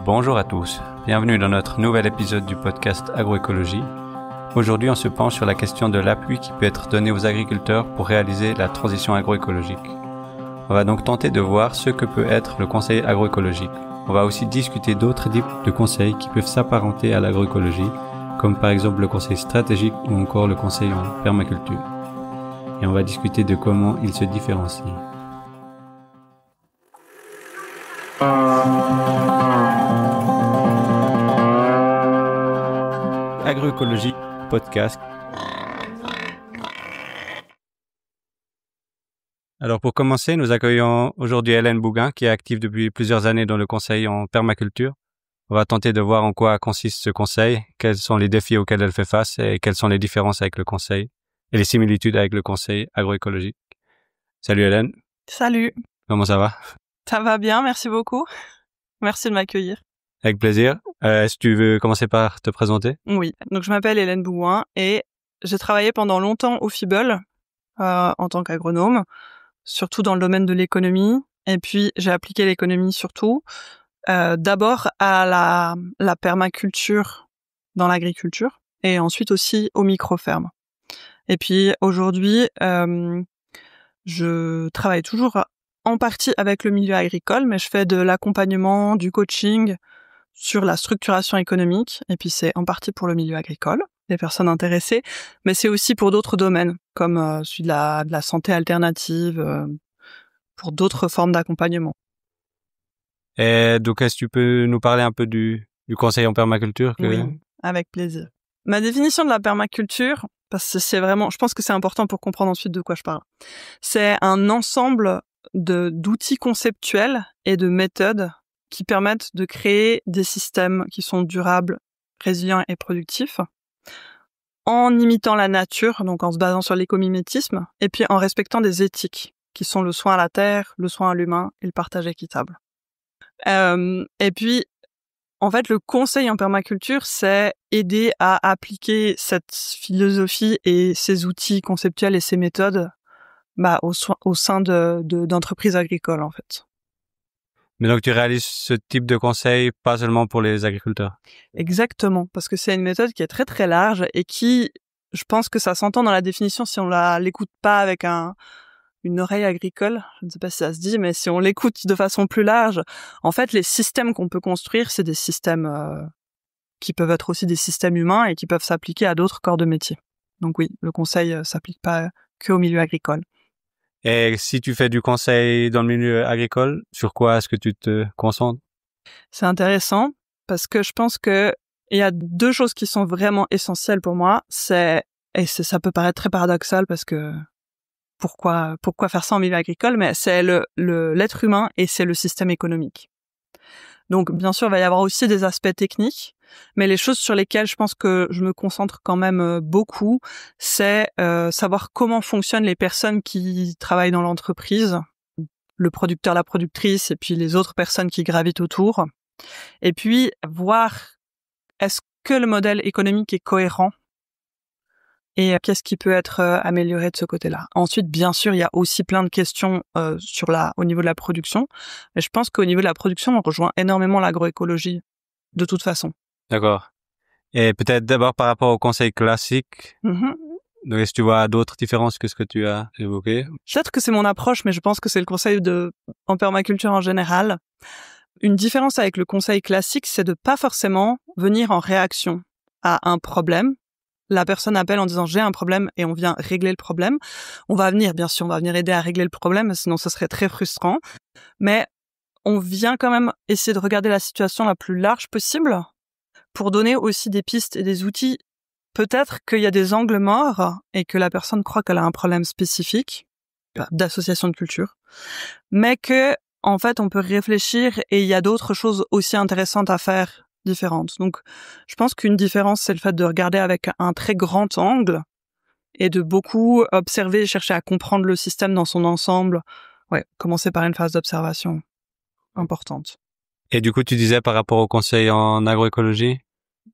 Bonjour à tous, bienvenue dans notre nouvel épisode du podcast Agroécologie. Aujourd'hui, on se penche sur la question de l'appui qui peut être donné aux agriculteurs pour réaliser la transition agroécologique. On va donc tenter de voir ce que peut être le conseil agroécologique. On va aussi discuter d'autres types de conseils qui peuvent s'apparenter à l'agroécologie, comme par exemple le conseil stratégique ou encore le conseil en permaculture. Et on va discuter de comment ils se différencient. Agroécologie podcast. Alors pour commencer, nous accueillons aujourd'hui Hélène Bouguin qui est active depuis plusieurs années dans le conseil en permaculture. On va tenter de voir en quoi consiste ce conseil, quels sont les défis auxquels elle fait face et quelles sont les différences avec le conseil et les similitudes avec le conseil agroécologique. Salut Hélène. Salut. Comment ça va? Ça va bien, merci beaucoup. Merci de m'accueillir. Avec plaisir. Est-ce que tu veux commencer par te présenter? Oui, donc je m'appelle Hélène Bouguin et j'ai travaillé pendant longtemps au FIBEL en tant qu'agronome, surtout dans le domaine de l'économie. Et puis j'ai appliqué l'économie surtout d'abord à la permaculture dans l'agriculture et ensuite aussi aux micro-fermes. Et puis aujourd'hui, je travaille toujours en partie avec le milieu agricole, mais je fais de l'accompagnement, du coaching sur la structuration économique, et puis c'est en partie pour le milieu agricole, les personnes intéressées, mais c'est aussi pour d'autres domaines, comme celui de la santé alternative, pour d'autres formes d'accompagnement. Et donc, est-ce que tu peux nous parler un peu du conseil en permaculture Oui, avec plaisir. Ma définition de la permaculture, parce que c'est vraiment, je pense que c'est important pour comprendre ensuite de quoi je parle, c'est un ensemble d'outils conceptuels et de méthodes qui permettent de créer des systèmes qui sont durables, résilients et productifs, en imitant la nature, donc en se basant sur l'écomimétisme, et puis en respectant des éthiques, qui sont le soin à la terre, le soin à l'humain et le partage équitable. Et puis, en fait, le conseil en permaculture, c'est aider à appliquer cette philosophie et ces outils conceptuels et ces méthodes au sein d'entreprises agricoles, en fait. Mais donc, tu réalises ce type de conseil pas seulement pour les agriculteurs. Exactement, parce que c'est une méthode qui est très très large et qui, je pense que ça s'entend dans la définition si on l'écoute pas avec une oreille agricole, je ne sais pas si ça se dit, mais si on l'écoute de façon plus large, en fait, les systèmes qu'on peut construire, c'est des systèmes qui peuvent être aussi des systèmes humains et qui peuvent s'appliquer à d'autres corps de métier. Donc oui, le conseil s'applique pas que au milieu agricole. Et si tu fais du conseil dans le milieu agricole, sur quoi est-ce que tu te concentres? C'est intéressant parce que je pense que il y a deux choses qui sont vraiment essentielles pour moi. Ça peut paraître très paradoxal parce que pourquoi faire ça en milieu agricole, mais c'est l'être humain et c'est le système économique. Donc bien sûr, il va y avoir aussi des aspects techniques, mais les choses sur lesquelles je pense que je me concentre quand même beaucoup, c'est savoir comment fonctionnent les personnes qui travaillent dans l'entreprise, le producteur, la productrice, et puis les autres personnes qui gravitent autour. Et puis voir est-ce que le modèle économique est cohérent et qu'est-ce qui peut être amélioré de ce côté-là. Ensuite, bien sûr, il y a aussi plein de questions au niveau de la production. Mais je pense qu'au niveau de la production, on rejoint énormément l'agroécologie de toute façon. D'accord. Et peut-être d'abord par rapport au conseil classique. Mm-hmm. Donc, est-ce que tu vois d'autres différences que ce que tu as évoqué? Peut-être que c'est mon approche, mais je pense que c'est le conseil en permaculture en général. Une différence avec le conseil classique, c'est de pas forcément venir en réaction à un problème. La personne appelle en disant j'ai un problème et on vient régler le problème. On va venir aider à régler le problème, sinon ce serait très frustrant. Mais on vient quand même essayer de regarder la situation la plus large possible pour donner aussi des pistes et des outils. Peut-être qu'il y a des angles morts et que la personne croit qu'elle a un problème spécifique d'association de culture, mais que en fait on peut réfléchir et il y a d'autres choses aussi intéressantes à faire différentes. Donc je pense qu'une différence c'est le fait de regarder avec un très grand angle et de beaucoup observer, chercher à comprendre le système dans son ensemble. Ouais, commencer par une phase d'observation importante. Et du coup, tu disais par rapport au conseil en agroécologie,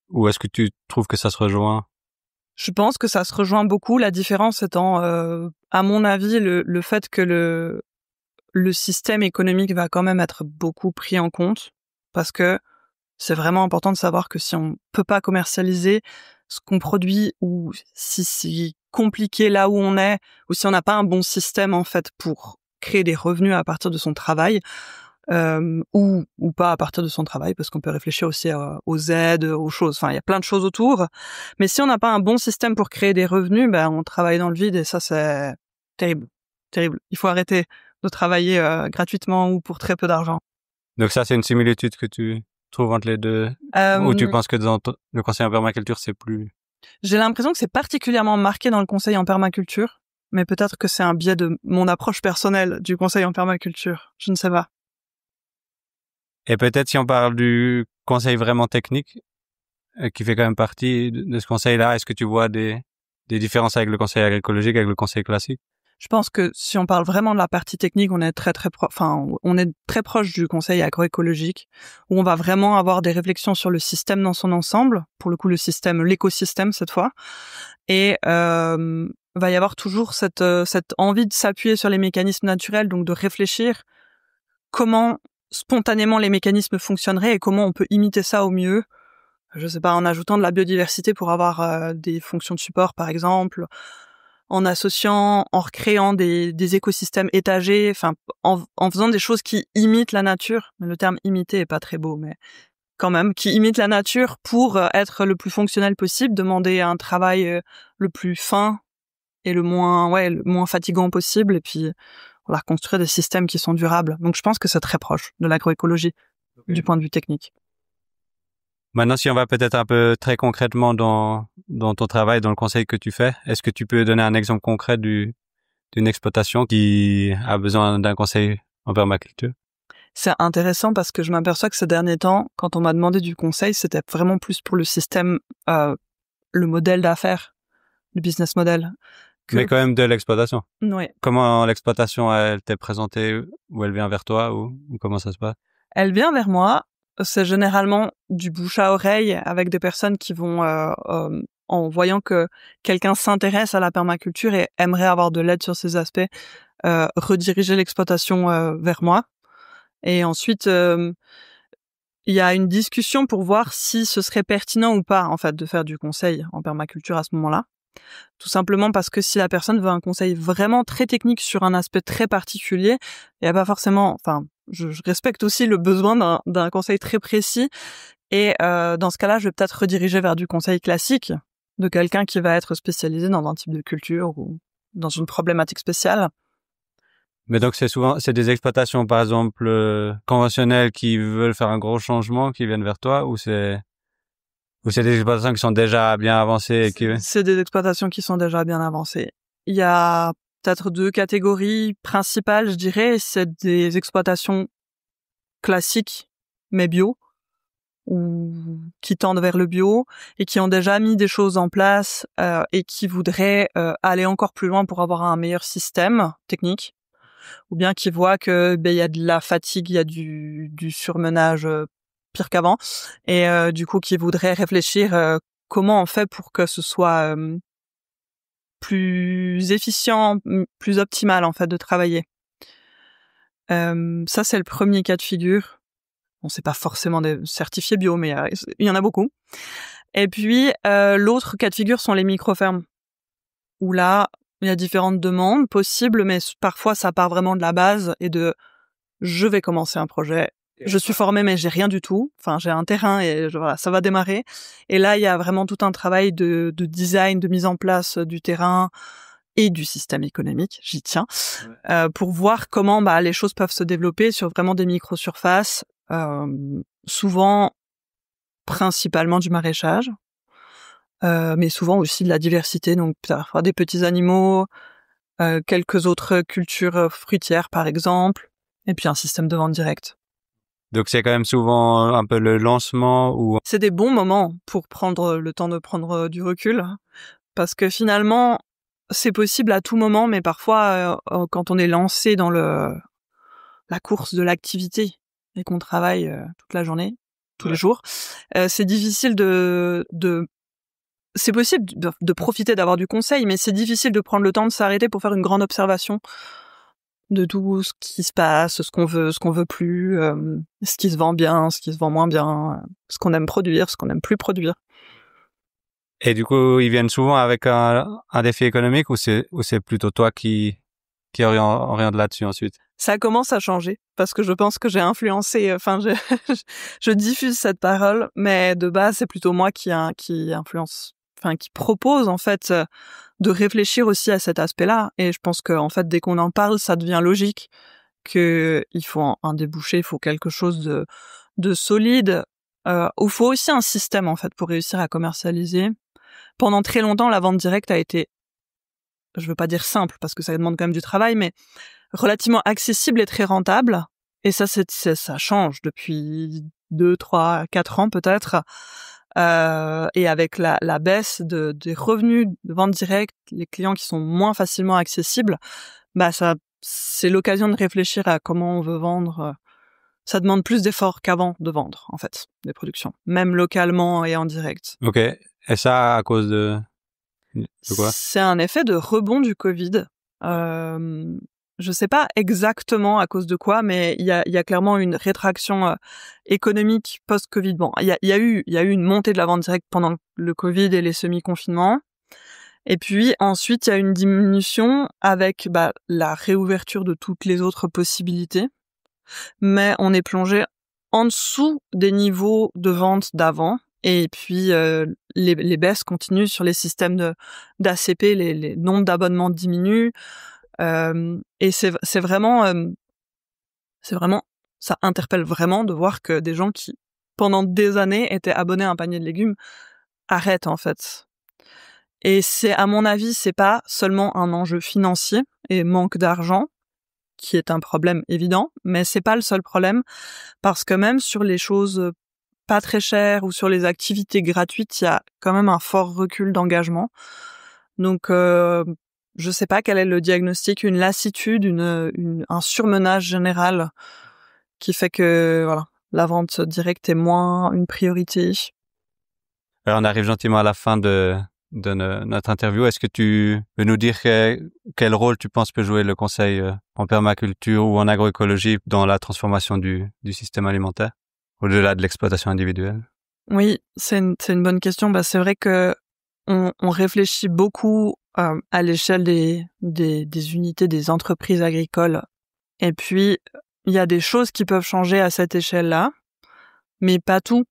ou est-ce que tu trouves que ça se rejoint? Je pense que ça se rejoint beaucoup, la différence étant, à mon avis, le fait que le système économique va quand même être beaucoup pris en compte, parce que C'est vraiment important de savoir que si on peut pas commercialiser ce qu'on produit, ou si c'est compliqué là où on est, ou si on n'a pas un bon système en fait pour créer des revenus à partir de son travail, ou pas à partir de son travail, parce qu'on peut réfléchir aussi aux aides, aux choses. Enfin, il y a plein de choses autour. Mais si on n'a pas un bon système pour créer des revenus, on travaille dans le vide, et ça, c'est terrible. Terrible. Il faut arrêter de travailler gratuitement ou pour très peu d'argent. Donc ça, c'est une similitude que tu trouves entre les deux, ou tu penses que dans le conseil en permaculture, c'est plus... J'ai l'impression que c'est particulièrement marqué dans le conseil en permaculture, mais peut-être que c'est un biais de mon approche personnelle du conseil en permaculture. Je ne sais pas. Et peut-être si on parle du conseil vraiment technique, qui fait quand même partie de ce conseil-là, est-ce que tu vois des différences avec le conseil agroécologique, avec le conseil classique? Je pense que si on parle vraiment de la partie technique, on est on est très proche du conseil agroécologique, où on va vraiment avoir des réflexions sur le système dans son ensemble, pour le coup l'écosystème cette fois, et va y avoir toujours cette envie de s'appuyer sur les mécanismes naturels, donc de réfléchir comment spontanément les mécanismes fonctionneraient et comment on peut imiter ça au mieux. Je sais pas, en ajoutant de la biodiversité pour avoir des fonctions de support par exemple, en associant, en recréant des écosystèmes étagés, enfin en faisant des choses qui imitent la nature. Le terme imiter est pas très beau, mais quand même, qui imitent la nature pour être le plus fonctionnel possible, demander un travail le plus fin et le moins fatigant possible, et puis voilà, construire des systèmes qui sont durables. Donc je pense que c'est très proche de l'agroécologie, du point de vue technique. Maintenant, si on va peut-être un peu très concrètement dans ton travail, dans le conseil que tu fais, est-ce que tu peux donner un exemple concret d'une exploitation qui a besoin d'un conseil en permaculture? C'est intéressant parce que je m'aperçois que ces derniers temps, quand on m'a demandé du conseil, c'était vraiment plus pour le système, le modèle d'affaires, le business model. Mais quand même de l'exploitation. Oui. Comment l'exploitation, elle t'est présentée, ou elle vient vers toi, ou comment ça se passe? Elle vient vers moi. C'est généralement du bouche à oreille, avec des personnes qui vont, en voyant que quelqu'un s'intéresse à la permaculture et aimerait avoir de l'aide sur ces aspects, rediriger l'exploitation vers moi. Et ensuite, il y a une discussion pour voir si ce serait pertinent ou pas, en fait, de faire du conseil en permaculture à ce moment-là. Tout simplement parce que si la personne veut un conseil vraiment très technique sur un aspect très particulier, il n'y a pas forcément... Enfin, je respecte aussi le besoin d'un conseil très précis. Et dans ce cas-là, je vais peut-être rediriger vers du conseil classique, de quelqu'un qui va être spécialisé dans un type de culture ou dans une problématique spéciale. Mais donc c'est des exploitations, par exemple, conventionnelles, qui veulent faire un gros changement, qui viennent vers toi, ou c'est des exploitations qui sont déjà bien avancées et C'est des exploitations qui sont déjà bien avancées. Il y a peut-être deux catégories principales, je dirais. C'est des exploitations classiques, mais bio, ou qui tendent vers le bio et qui ont déjà mis des choses en place et qui voudraient aller encore plus loin pour avoir un meilleur système technique, ou bien qui voient que il y a de la fatigue, il y a du surmenage pire qu'avant, et du coup qui voudraient réfléchir comment on fait pour que ce soit plus efficient, plus optimal en fait de travailler. Ça c'est le premier cas de figure. Bon, c'est pas forcément des certifiés bio, mais il y en a beaucoup. Et puis l'autre cas de figure sont les micro-fermes, où là il y a différentes demandes possibles, mais parfois ça part vraiment de la base et de je vais commencer un projet. Je suis formée, mais j'ai rien du tout. Enfin, j'ai un terrain et voilà, ça va démarrer. Et là, il y a vraiment tout un travail de design, de mise en place du terrain et du système économique. J'y tiens. Pour voir comment les choses peuvent se développer sur vraiment des micro-surfaces, souvent principalement du maraîchage, mais souvent aussi de la diversité. Donc, parfois des petits animaux, quelques autres cultures fruitières, par exemple, et puis un système de vente directe. Donc c'est quand même souvent un peu le lancement ou... C'est des bons moments pour prendre le temps de prendre du recul, parce que finalement, c'est possible à tout moment, mais parfois, quand on est lancé dans la course de l'activité et qu'on travaille toute la journée, tous les jours, c'est difficile c'est possible de profiter d'avoir du conseil, mais c'est difficile de prendre le temps de s'arrêter pour faire une grande observation de tout ce qui se passe, ce qu'on veut plus, ce qui se vend bien, ce qui se vend moins bien, ce qu'on aime produire, ce qu'on aime plus produire. Et du coup, ils viennent souvent avec un défi économique ou c'est plutôt toi qui oriente là-dessus ensuite? Ça commence à changer parce que je pense que j'ai influencé, je diffuse cette parole, mais de base, c'est plutôt moi qui influence, qui propose, en fait, de réfléchir aussi à cet aspect-là. Et je pense que, en fait, dès qu'on en parle, ça devient logique que il faut un débouché, il faut quelque chose de solide, où il faut aussi un système, en fait, pour réussir à commercialiser. Pendant très longtemps, la vente directe a été, je veux pas dire simple parce que ça demande quand même du travail, mais relativement accessible et très rentable. Et ça change depuis 2, 3, 4 ans peut-être. Et avec la baisse des revenus de vente directe, les clients qui sont moins facilement accessibles, c'est l'occasion de réfléchir à comment on veut vendre. Ça demande plus d'efforts qu'avant de vendre, en fait, des productions, même localement et en direct. Ok. Et ça à cause de quoi? C'est un effet de rebond du Covid. Je sais pas exactement à cause de quoi, mais il y a clairement une rétraction économique post-Covid. Bon, il y a eu une montée de la vente directe pendant le Covid et les semi-confinements. Et puis ensuite, il y a une diminution avec la réouverture de toutes les autres possibilités. Mais on est plongé en dessous des niveaux de vente d'avant. Et puis les baisses continuent sur les systèmes d'ACP, les nombres d'abonnements diminuent. Et c'est vraiment, ça interpelle vraiment de voir que des gens qui, pendant des années, étaient abonnés à un panier de légumes, arrêtent, en fait. Et à mon avis, c'est pas seulement un enjeu financier et manque d'argent, qui est un problème évident, mais c'est pas le seul problème, parce que même sur les choses pas très chères ou sur les activités gratuites, il y a quand même un fort recul d'engagement. Donc, je sais pas quel est le diagnostic, une lassitude, un surmenage général qui fait que la vente directe est moins une priorité. Alors, on arrive gentiment à la fin de notre interview. Est-ce que tu veux nous dire quel rôle tu penses peut jouer le conseil en permaculture ou en agroécologie dans la transformation du système alimentaire, au-delà de l'exploitation individuelle? Oui, c'est une bonne question. C'est vrai que on réfléchit beaucoup à l'échelle des unités, des entreprises agricoles. Et puis, il y a des choses qui peuvent changer à cette échelle-là, mais pas tout.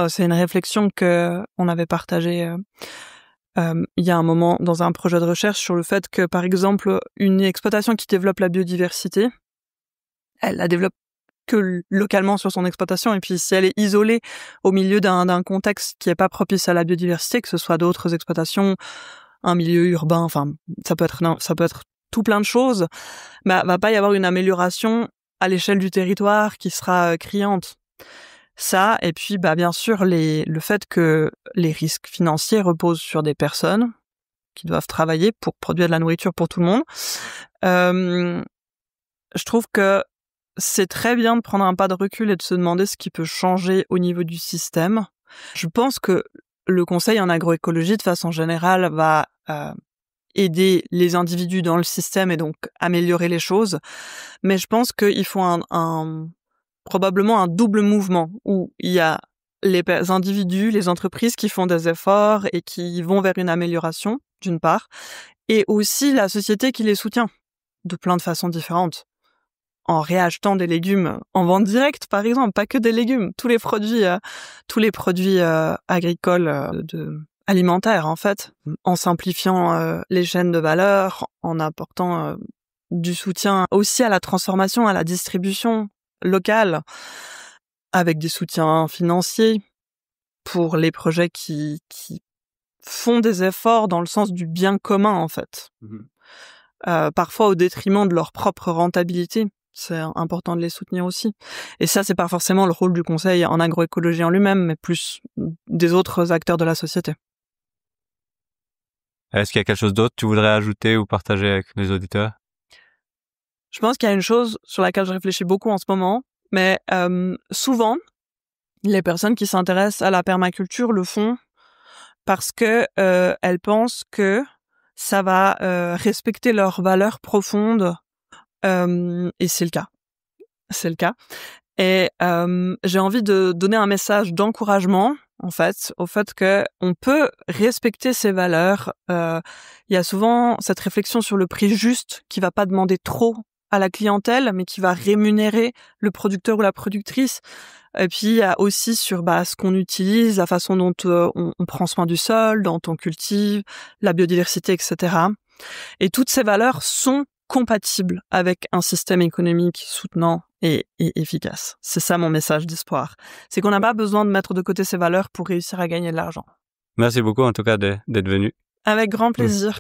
C'est une réflexion que on avait partagée il y a un moment dans un projet de recherche sur le fait que, par exemple, une exploitation qui développe la biodiversité, elle la développe que localement sur son exploitation, et puis si elle est isolée au milieu d'un contexte qui est pas propice à la biodiversité, que ce soit d'autres exploitations, un milieu urbain, ça peut être tout plein de choses, va pas y avoir une amélioration à l'échelle du territoire qui sera criante. Ça, et puis bien sûr le fait que les risques financiers reposent sur des personnes qui doivent travailler pour produire de la nourriture pour tout le monde. Je trouve que c'est très bien de prendre un pas de recul et de se demander ce qui peut changer au niveau du système. Je pense que le conseil en agroécologie, de façon générale, va aider les individus dans le système et donc améliorer les choses. Mais je pense qu'il faut probablement un double mouvement où il y a les individus, les entreprises qui font des efforts et qui vont vers une amélioration, d'une part, et aussi la société qui les soutient de plein de façons différentes. En réachetant des légumes en vente directe, par exemple, pas que des légumes, tous les produits agricoles, alimentaires, en fait, en simplifiant les chaînes de valeur, en apportant du soutien aussi à la transformation, à la distribution locale, avec des soutiens financiers pour les projets qui font des efforts dans le sens du bien commun, en fait. Parfois au détriment de leur propre rentabilité. C'est important de les soutenir aussi. Et ça, c'est pas forcément le rôle du conseil en agroécologie en lui-même, mais plus des autres acteurs de la société. Est-ce qu'il y a quelque chose d'autre que tu voudrais ajouter ou partager avec les auditeurs? Je pense qu'il y a une chose sur laquelle je réfléchis beaucoup en ce moment, mais souvent, les personnes qui s'intéressent à la permaculture le font parce que elles pensent que ça va respecter leurs valeurs profondes Et c'est le cas. C'est le cas. Et j'ai envie de donner un message d'encouragement, en fait, au fait que on peut respecter ses valeurs. Il y a souvent cette réflexion sur le prix juste qui va pas demander trop à la clientèle, mais qui va rémunérer le producteur ou la productrice. Et puis il y a aussi sur ce qu'on utilise, la façon dont on prend soin du sol, dont on cultive, la biodiversité, etc. Et toutes ces valeurs sont compatibles avec un système économique soutenant et efficace. C'est ça mon message d'espoir. C'est qu'on n'a pas besoin de mettre de côté ces valeurs pour réussir à gagner de l'argent. Merci beaucoup en tout cas d'être venu. Avec grand plaisir.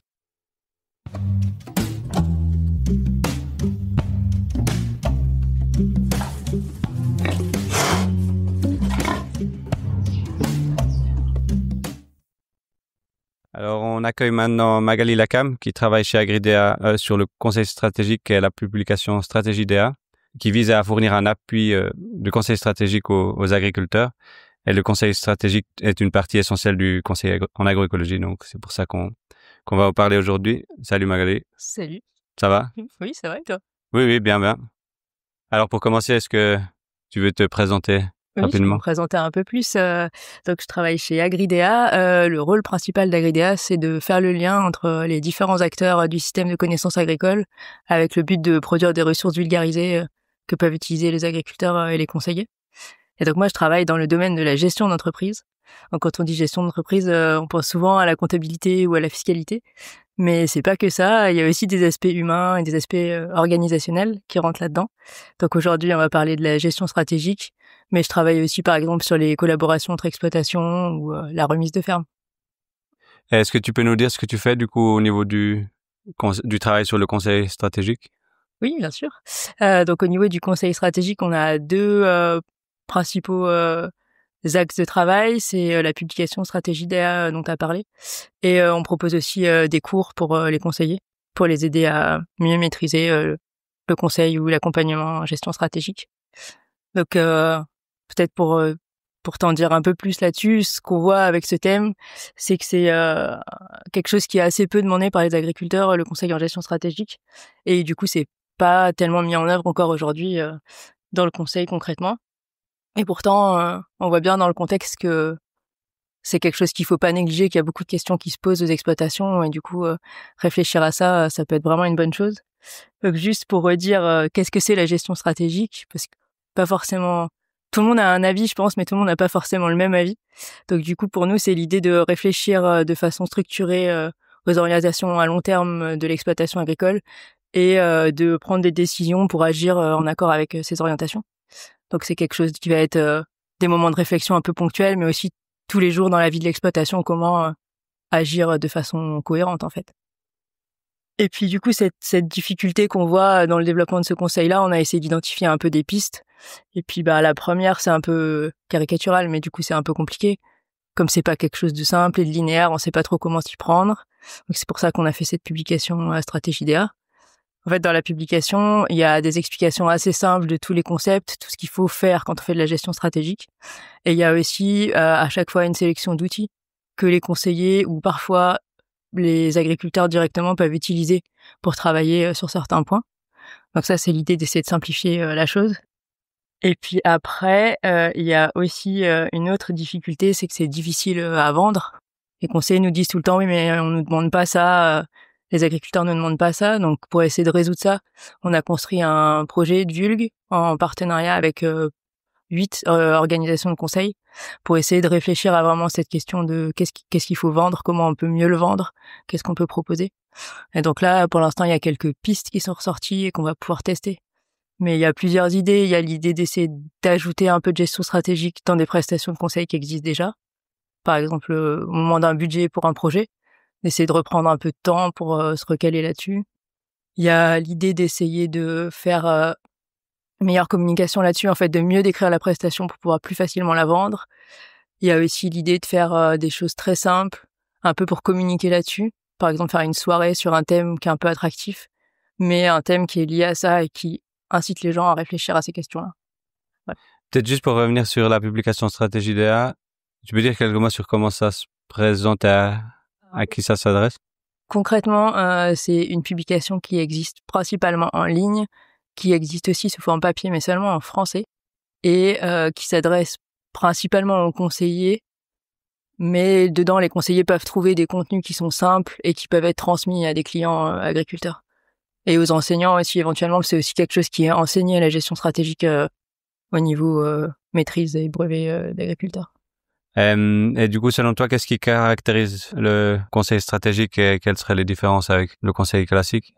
Alors, on accueille maintenant Magali Lacam, qui travaille chez Agridea sur le conseil stratégique et la publication Stratégie DA, qui vise à fournir un appui de conseil stratégique aux agriculteurs. Et le conseil stratégique est une partie essentielle du conseil en agroécologie, donc c'est pour ça qu'on va vous parler aujourd'hui. Salut Magali. Salut. Ça va? Oui, ça va et toi? Oui, bien. Alors, pour commencer, est-ce que tu veux te présenter? Oui, je vais rapidement. me présenter un peu plus. Donc, je travaille chez Agridea. Le rôle principal d'Agridea, c'est de faire le lien entre les différents acteurs du système de connaissances agricoles avec le but de produire des ressources vulgarisées que peuvent utiliser les agriculteurs et les conseillers. Et donc, moi, je travaille dans le domaine de la gestion d'entreprise. Donc, quand on dit gestion d'entreprise, on pense souvent à la comptabilité ou à la fiscalité. Mais c'est pas que ça. Il y a aussi des aspects humains et des aspects organisationnels qui rentrent là-dedans. Donc, aujourd'hui, on va parler de la gestion stratégique. Mais je travaille aussi, par exemple, sur les collaborations entre exploitations ou la remise de ferme. Est-ce que tu peux nous dire ce que tu fais, du coup, au niveau du travail sur le conseil stratégique? Oui, bien sûr. Donc, au niveau du conseil stratégique, on a deux principaux axes de travail. C'est la publication Stratégie DA dont tu as parlé. Et on propose aussi des cours pour les conseillers, pour les aider à mieux maîtriser le conseil ou l'accompagnement en gestion stratégique. Donc, peut-être pour t'en dire un peu plus là-dessus, ce qu'on voit avec ce thème, c'est que c'est quelque chose qui est assez peu demandé par les agriculteurs, le conseil en gestion stratégique. Et du coup, c'est pas tellement mis en œuvre encore aujourd'hui dans le conseil concrètement. Et pourtant, on voit bien dans le contexte que c'est quelque chose qu'il faut pas négliger, qu'il y a beaucoup de questions qui se posent aux exploitations. Et du coup, réfléchir à ça, ça peut être vraiment une bonne chose. Donc, juste pour redire, qu'est-ce que c'est la gestion stratégique? Parce que pas forcément... Tout le monde a un avis, je pense, mais tout le monde n'a pas forcément le même avis. Donc, du coup, pour nous, c'est l'idée de réfléchir de façon structurée aux orientations à long terme de l'exploitation agricole et de prendre des décisions pour agir en accord avec ces orientations. Donc, c'est quelque chose qui va être des moments de réflexion un peu ponctuels, mais aussi tous les jours dans la vie de l'exploitation, comment agir de façon cohérente, en fait. Et puis du coup, cette difficulté qu'on voit dans le développement de ce conseil-là, on a essayé d'identifier un peu des pistes. Et puis la première, c'est un peu caricatural, mais du coup, c'est un peu compliqué. Comme c'est pas quelque chose de simple et de linéaire, on sait pas trop comment s'y prendre. Donc c'est pour ça qu'on a fait cette publication Stratégie DA. En fait, dans la publication, il y a des explications assez simples de tous les concepts, tout ce qu'il faut faire quand on fait de la gestion stratégique. Et il y a aussi à chaque fois une sélection d'outils que les conseillers ou parfois les agriculteurs directement peuvent utiliser pour travailler sur certains points. Donc ça, c'est l'idée d'essayer de simplifier la chose. Et puis après, il y a aussi une autre difficulté, c'est que c'est difficile à vendre. Les conseillers nous disent tout le temps, oui, mais on nous demande pas ça, les agriculteurs ne demandent pas ça. Donc pour essayer de résoudre ça, on a construit un projet de Vulgue en partenariat avec 8 organisations de conseil pour essayer de réfléchir à vraiment cette question de qu'est-ce qu'il faut vendre, comment on peut mieux le vendre, qu'est-ce qu'on peut proposer. Et donc là, pour l'instant, il y a quelques pistes qui sont ressorties et qu'on va pouvoir tester. Mais il y a plusieurs idées. Il y a l'idée d'essayer d'ajouter un peu de gestion stratégique dans des prestations de conseil qui existent déjà. Par exemple, au moment d'un budget pour un projet, d'essayer de reprendre un peu de temps pour se recaler là-dessus. Il y a l'idée d'essayer de faire meilleure communication là-dessus, en fait, de mieux décrire la prestation pour pouvoir plus facilement la vendre. Il y a aussi l'idée de faire des choses très simples, un peu pour communiquer là-dessus. Par exemple, faire une soirée sur un thème qui est un peu attractif, mais un thème qui est lié à ça et qui incite les gens à réfléchir à ces questions-là. Ouais. Peut-être juste pour revenir sur la publication Stratégie DA, tu peux dire quelques mots sur comment ça se présente à qui ça s'adresse? Concrètement, c'est une publication qui existe principalement en ligne, qui existe aussi sous forme papier, mais seulement en français, et qui s'adresse principalement aux conseillers. Mais dedans, les conseillers peuvent trouver des contenus qui sont simples et qui peuvent être transmis à des clients agriculteurs. Et aux enseignants aussi, éventuellement, c'est aussi quelque chose qui est enseigné à la gestion stratégique au niveau maîtrise et brevet d'agriculteurs. Et du coup, selon toi, qu'est-ce qui caractérise le conseil stratégique et quelles seraient les différences avec le conseil classique?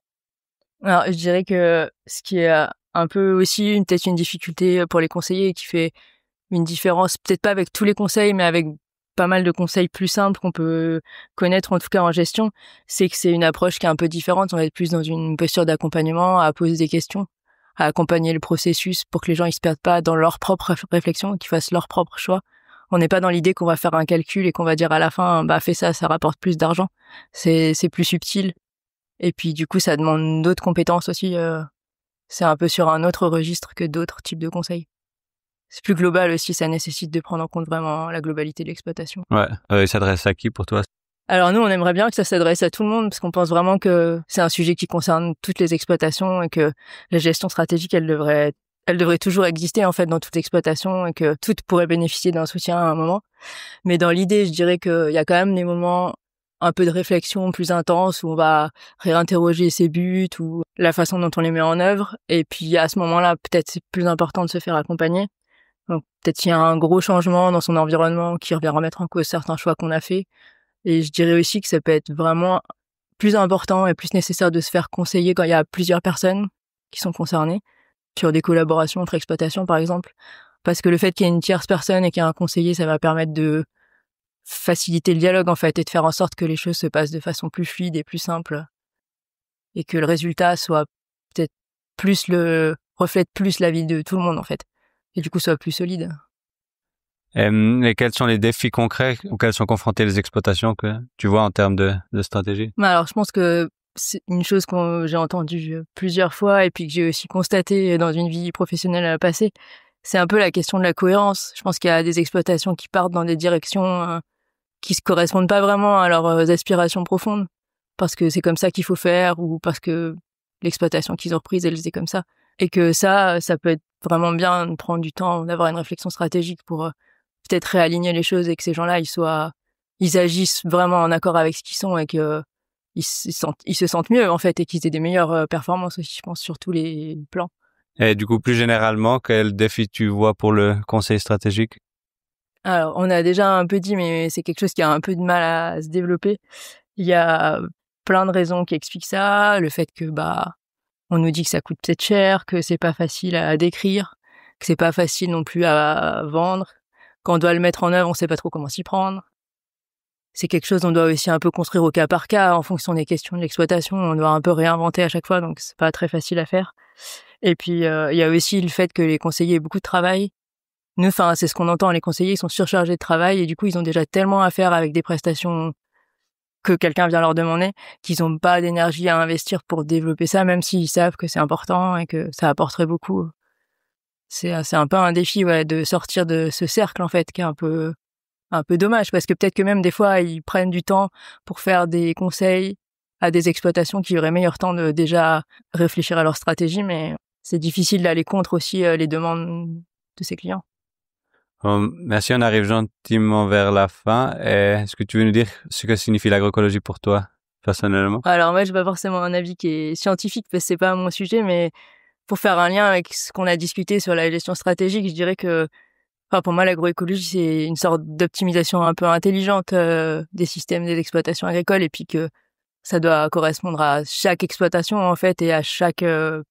Alors, je dirais que ce qui est un peu aussi peut-être une difficulté pour les conseillers et qui fait une différence, peut-être pas avec tous les conseils, mais avec pas mal de conseils plus simples qu'on peut connaître, en tout cas en gestion, c'est que c'est une approche qui est un peu différente. On va être plus dans une posture d'accompagnement, à poser des questions, à accompagner le processus pour que les gens ils se perdent pas dans leur propre réflexion, qu'ils fassent leur propre choix. On n'est pas dans l'idée qu'on va faire un calcul et qu'on va dire à la fin, bah fais ça, ça rapporte plus d'argent. C'est plus subtil. Et puis du coup, ça demande d'autres compétences aussi. C'est un peu sur un autre registre que d'autres types de conseils. C'est plus global aussi, ça nécessite de prendre en compte vraiment la globalité de l'exploitation. Ouais, il s'adresse à qui pour toi? Alors nous, on aimerait bien que ça s'adresse à tout le monde parce qu'on pense vraiment que c'est un sujet qui concerne toutes les exploitations et que la gestion stratégique, elle devrait toujours exister en fait dans toute exploitation et que toutes pourraient bénéficier d'un soutien à un moment. Mais dans l'idée, je dirais qu'il y a quand même des moments un peu de réflexion plus intense où on va réinterroger ses buts ou la façon dont on les met en œuvre. Et puis à ce moment-là, peut-être c'est plus important de se faire accompagner. Donc peut-être qu'il y a un gros changement dans son environnement qui revient remettre en cause certains choix qu'on a faits. Et je dirais aussi que ça peut être vraiment plus important et plus nécessaire de se faire conseiller quand il y a plusieurs personnes qui sont concernées, sur des collaborations entre exploitations par exemple. Parce que le fait qu'il y ait une tierce personne et qu'il y ait un conseiller, ça va permettre de faciliter le dialogue en fait et de faire en sorte que les choses se passent de façon plus fluide et plus simple. Et que le résultat soit peut-être reflète plus la vie de tout le monde en fait. Et du coup soit plus solide. Et quels sont les défis concrets auxquels sont confrontées les exploitations que tu vois en termes de stratégie? Alors, je pense que c'est une chose que j'ai entendue plusieurs fois et puis que j'ai aussi constaté dans une vie professionnelle passée. C'est un peu la question de la cohérence. Je pense qu'il y a des exploitations qui partent dans des directions qui se correspondent pas vraiment à leurs aspirations profondes parce que c'est comme ça qu'il faut faire ou parce que l'exploitation qu'ils ont reprise, elle faisait comme ça. Et que ça peut être vraiment bien de prendre du temps, d'avoir une réflexion stratégique pour peut-être réaligner les choses et que ces gens-là, ils agissent vraiment en accord avec ce qu'ils sont et que ils se sentent mieux, en fait, et qu'ils aient des meilleures performances aussi, je pense, sur tous les plans. Et du coup, plus généralement, quel défi tu vois pour le conseil stratégique? Alors, on a déjà un peu dit, mais c'est quelque chose qui a un peu de mal à se développer. Il y a plein de raisons qui expliquent ça. Le fait que, on nous dit que ça coûte peut-être cher, que c'est pas facile à décrire, que c'est pas facile non plus à vendre. Quand on doit le mettre en œuvre, on sait pas trop comment s'y prendre. C'est quelque chose qu'on doit aussi un peu construire au cas par cas en fonction des questions de l'exploitation. On doit un peu réinventer à chaque fois, donc c'est pas très facile à faire. Et puis, il y a aussi le fait que les conseillers aient beaucoup de travail. Nous, c'est ce qu'on entend, les conseillers, ils sont surchargés de travail et du coup, ils ont déjà tellement à faire avec des prestations que quelqu'un vient leur demander qu'ils ont pas d'énergie à investir pour développer ça, même s'ils savent que c'est important et que ça apporterait beaucoup. C'est un peu un défi, ouais, de sortir de ce cercle, en fait, qui est un peu dommage, parce que peut-être que même des fois, ils prennent du temps pour faire des conseils à des exploitations qui auraient meilleur temps de déjà réfléchir à leur stratégie, mais c'est difficile d'aller contre aussi les demandes de ses clients. Merci, on arrive gentiment vers la fin. Est-ce que tu veux nous dire ce que signifie l'agroécologie pour toi, personnellement? Alors moi, j'ai pas forcément un avis qui est scientifique, parce que c'est pas mon sujet, mais pour faire un lien avec ce qu'on a discuté sur la gestion stratégique, je dirais que pour moi, l'agroécologie, c'est une sorte d'optimisation un peu intelligente des systèmes des exploitations agricoles et puis que ça doit correspondre à chaque exploitation, en fait, et à chacune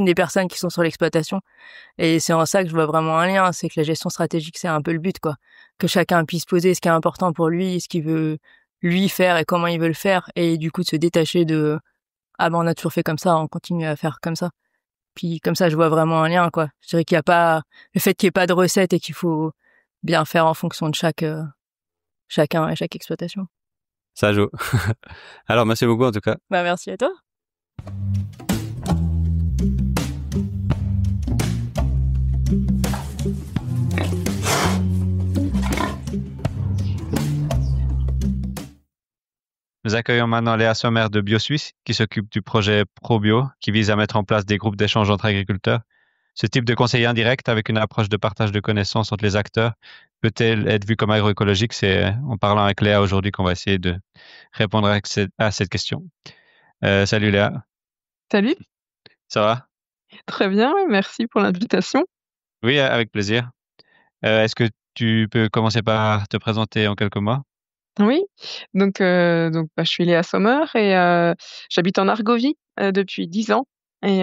des personnes qui sont sur l'exploitation. Et c'est en ça que je vois vraiment un lien, c'est que la gestion stratégique, c'est un peu le but, quoi. Que chacun puisse poser ce qui est important pour lui, ce qu'il veut lui faire et comment il veut le faire, et du coup de se détacher de « Ah on a toujours fait comme ça, on continue à faire comme ça ». Puis comme ça, je vois vraiment un lien, quoi. Je dirais qu'il y a pas le fait qu'il y ait pas de recette et qu'il faut bien faire en fonction de chacun et chaque exploitation. Ça joue. Alors, merci beaucoup en tout cas. Merci à toi. Nous accueillons maintenant Léa Sommer de BioSuisse, qui s'occupe du projet ProBio, qui vise à mettre en place des groupes d'échange entre agriculteurs. Ce type de conseil indirect, avec une approche de partage de connaissances entre les acteurs, peut-elle être vu comme agroécologique? C'est en parlant avec Léa aujourd'hui qu'on va essayer de répondre à cette question. Salut Léa, Salut, ça va? très bien, ouais, merci pour l'invitation. Oui, avec plaisir. Est-ce que tu peux commencer par te présenter en quelques mots? Oui, je suis Léa Sommer et j'habite en Argovie depuis 10 ans et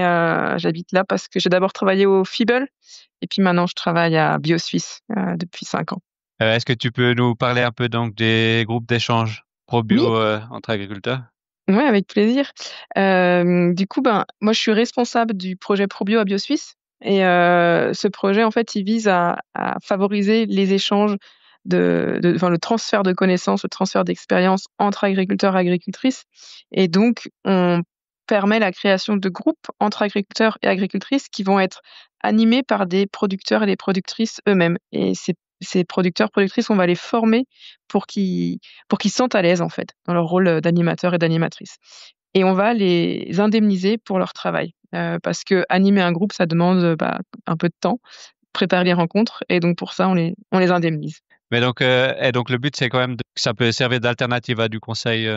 j'habite là parce que j'ai d'abord travaillé au Fibel et puis maintenant je travaille à BioSuisse depuis 5 ans. Est-ce que tu peux nous parler un peu donc des groupes d'échange Oui, ProBio entre agriculteurs? ouais, avec plaisir. Du coup, moi je suis responsable du projet ProBio à BioSuisse et ce projet en fait il vise à favoriser les échanges enfin, le transfert de connaissances, le transfert d'expériences entre agriculteurs et agricultrices. Et donc, on permet la création de groupes entre agriculteurs et agricultrices qui vont être animés par des producteurs et des productrices eux-mêmes. Et ces producteurs, productrices, on va les former pour qu'ils se sentent à l'aise, en fait, dans leur rôle d'animateur et d'animatrice. Et on va les indemniser pour leur travail. Parce que animer un groupe, ça demande un peu de temps, préparer les rencontres, et donc pour ça, on les indemnise. Mais donc le but, c'est quand même que ça peut servir d'alternative à du conseil.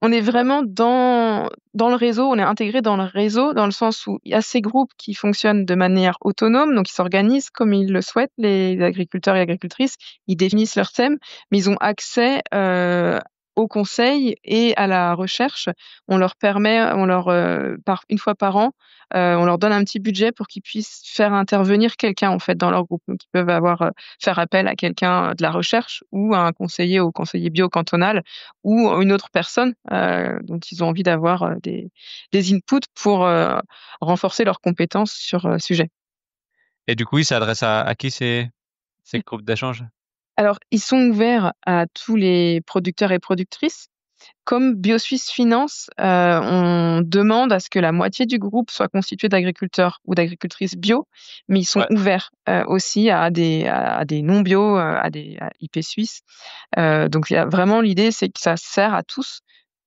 On est vraiment dans le réseau, on est intégré dans le réseau, dans le sens où il y a ces groupes qui fonctionnent de manière autonome, donc ils s'organisent comme ils le souhaitent, les agriculteurs et agricultrices, ils définissent leurs thèmes, mais ils ont accès au conseil et à la recherche. Une fois par an, on leur donne un petit budget pour qu'ils puissent faire intervenir quelqu'un en fait dans leur groupe. Donc ils peuvent faire appel à quelqu'un de la recherche ou à un conseiller au conseiller bio cantonal ou une autre personne dont ils ont envie d'avoir des inputs pour renforcer leurs compétences sur le sujet. Et du coup, il s'adresse à qui ces groupes d'échange? Alors, ils sont ouverts à tous les producteurs et productrices. Comme BioSuisse Finance, on demande à ce que la moitié du groupe soit constitué d'agriculteurs ou d'agricultrices bio, mais ils sont Ouais. ouverts aussi à des non bio, à IP Suisse. Donc, il y a vraiment l'idée, c'est que ça sert à tous.